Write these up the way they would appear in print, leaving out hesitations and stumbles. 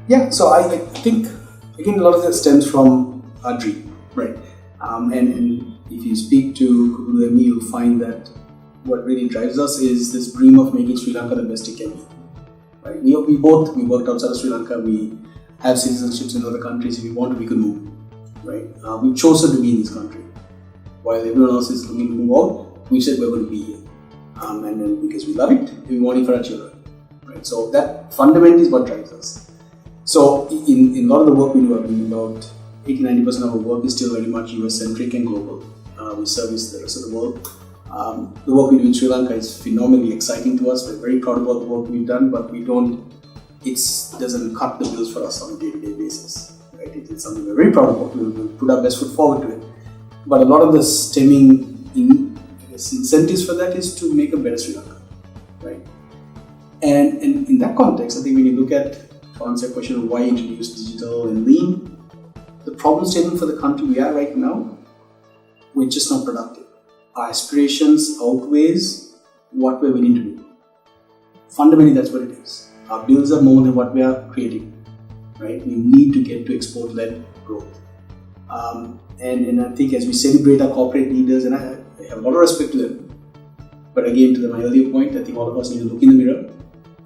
Yeah, so I think, again, a lot of that stems from our dream, right? And if you speak to Kubulu and me, you'll find that what really drives us is this dream of making Sri Lanka the best it can be. Right? We worked outside of Sri Lanka, we have citizenships in other countries. If we want to, we can move. Right? We've chosen to be in this country. While everyone else is looking to move out, we said we're going to be here. And then because we love it, we want it for our children. Right? So that fundamentally is what drives us. So in a lot of the work we do, about 80-90% of our work is still very much US-centric and global. We service the rest of the world. The work we do in Sri Lanka is phenomenally exciting to us. We're very proud about the work we've done, but it doesn't cut the bills for us on a day-to-day basis. Right? It's something we're very proud of. We'll put our best foot forward to it. But a lot of the stemming incentives for that is to make a better Sri Lanka. Right? And in that context, I think when you look at, to answer your question of why introduce digital and lean, the problem statement for the country we are right now, we're just not productive. Our aspirations outweighs what we're willing to do. Fundamentally, that's what it is. Our bills are more than what we are creating. Right? We need to get to export-led growth. And I think as we celebrate our corporate leaders, and I have a lot of respect to them, but again, to my earlier point, I think all of us need to look in the mirror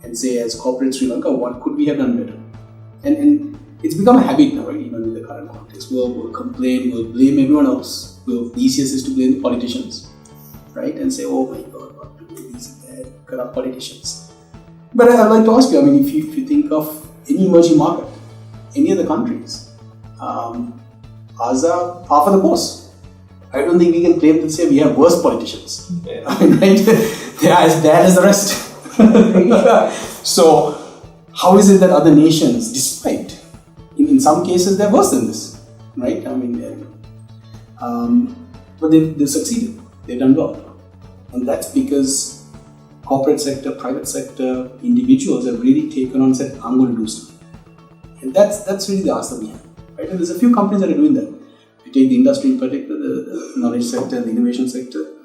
and say, as corporate Sri Lanka, what could we have done better? And it's become a habit now, right? Even with the current context, we'll complain, we'll blame everyone else. The easiest is to blame the politicians, right? And say, oh my God, what to do these corrupt politicians. But I'd like to ask you, if you think of any emerging market, any other countries, ours are half of the boss. I don't think we can claim to say we have worse politicians. Yeah. Right? They are as bad as the rest. So, how is it that other nations, despite, in some cases, they're worse than this, right? But they've succeeded. They've done well. And that's because corporate sector, private sector, individuals have really taken on and said, I'm going to do something. And that's really the ask that we have. Right? And there's a few companies that are doing that. If you take the industry in particular, the knowledge sector and the innovation sector,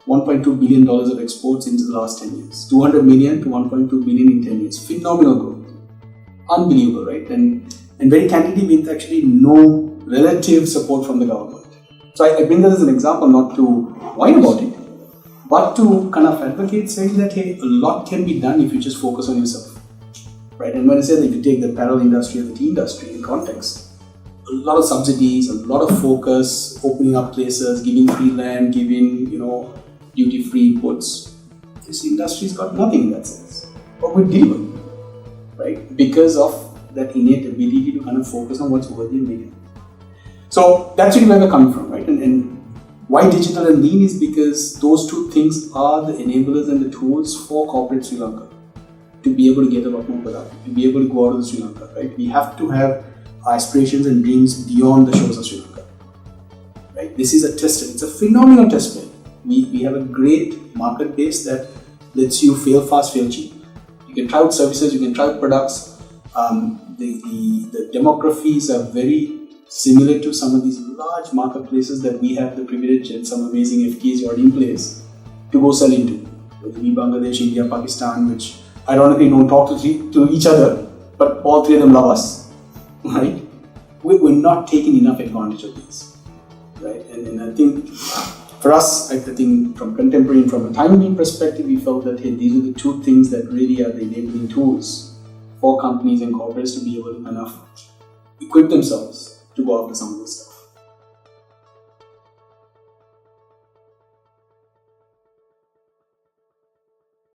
$1.2 billion of exports in the last 10 years. 200 million to 1.2 billion in 10 years. Phenomenal growth. Unbelievable, right? And very candidly, with actually no relative support from the government. So I bring that as an example, not to whine about it, but to kind of advocate, saying that, hey, a lot can be done if you just focus on yourself. Right? And when I say that, if you take the apparel industry or the tea industry in context, a lot of subsidies, a lot of focus, opening up places, giving free land, giving, duty-free imports. This industry's got nothing in that sense. But we deliver, right? Because of that innate ability to kind of focus on what's worthy of making. So that's really where we're coming from, right? And why digital and lean is because those two things are the enablers and the tools for corporate Sri Lanka to be able to get a lot more productive, to be able to go out of the Sri Lanka, right? We have to have aspirations and dreams beyond the shores of Sri Lanka, right? This is a test bed. It's a phenomenal test bed. We have a great market base that lets you fail fast, fail cheap. You can try out services, you can try out products. The demographies are very similar to some of these large marketplaces that we have the privilege and some amazing FTAs already in place to go sell into. Whether it be Bangladesh, India, Pakistan, which ironically don't talk to each other, but all three of them love us, right? We're not taking enough advantage of these, right? And I think for us, I think from contemporary and from a time-being perspective, we felt that, hey, these are the two things that really are the enabling tools for companies and corporates to be able to kind of equip themselves to go after some of this stuff.